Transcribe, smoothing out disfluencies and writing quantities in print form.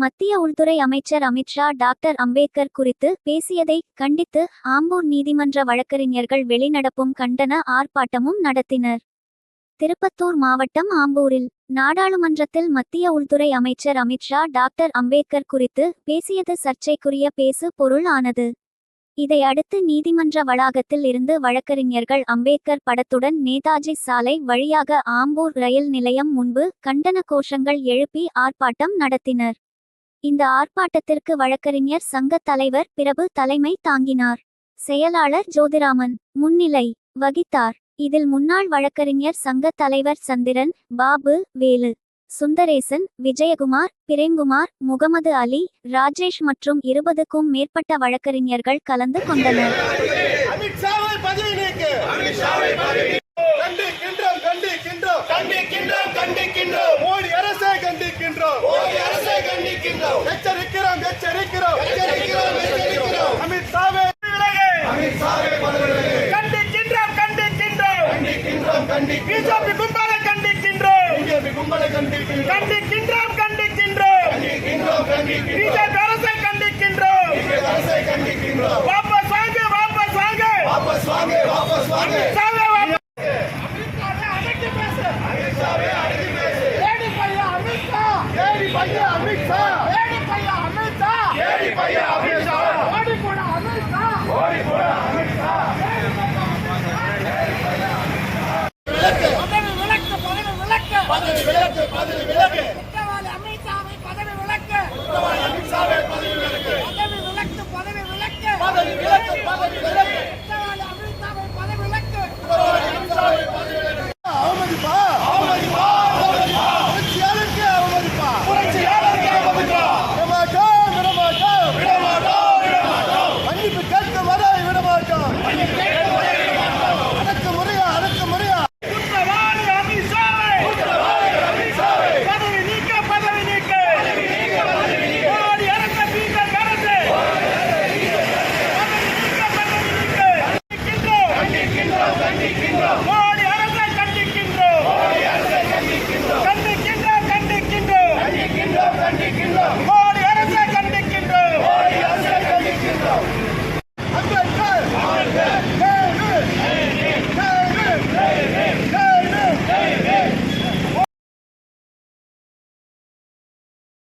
மத்திய உள்துறை அமைச்சர் அமித்ஷா டாக்டர் அம்பேத்கர் குறித்து பேசியதை கண்டித்து ஆம்பூர் நீதிமன்ற வழக்கறிஞர்கள் வெளிநடப்பும் கண்டன ஆர்ப்பாட்டமும் நடத்தினர். திருப்பத்தூர் மாவட்டம் ஆம்பூரில் நாடாளுமன்றத்தில் மத்திய உள்துறை அமைச்சர் அமித்ஷா டாக்டர் அம்பேத்கர் குறித்து பேசியது சர்ச்சைக்குரிய பேசு பொருள் ஆனது. இதை அடுத்து நீதிமன்ற வளாகத்தில் இருந்து வழக்கறிஞர்கள் அம்பேத்கர் படத்துடன் நேதாஜி சாலை வழியாக ஆம்பூர் ரயில் நிலையம் முன்பு கண்டன கோஷங்கள் எழுப்பி ஆர்ப்பாட்டம் நடத்தினர். இந்த ஆர்ப்பாட்டத்திற்கு வழக்கறிஞர் சங்க தலைவர் பிரபு தலைமை தாங்கினார். செயலாளர் ஜோதிராமன் முன்னிலை வகித்தார். இதில் முன்னாள் வழக்கறிஞர் சங்க தலைவர் சந்திரன், பாபு, வேலு, சுந்தரேசன், விஜயகுமார், பிரேம்குமார், முகமது அலி, ராஜேஷ் மற்றும் 20க்கும் மேற்பட்ட வழக்கறிஞர்கள் கலந்து கொண்டனர். அமித்ஷா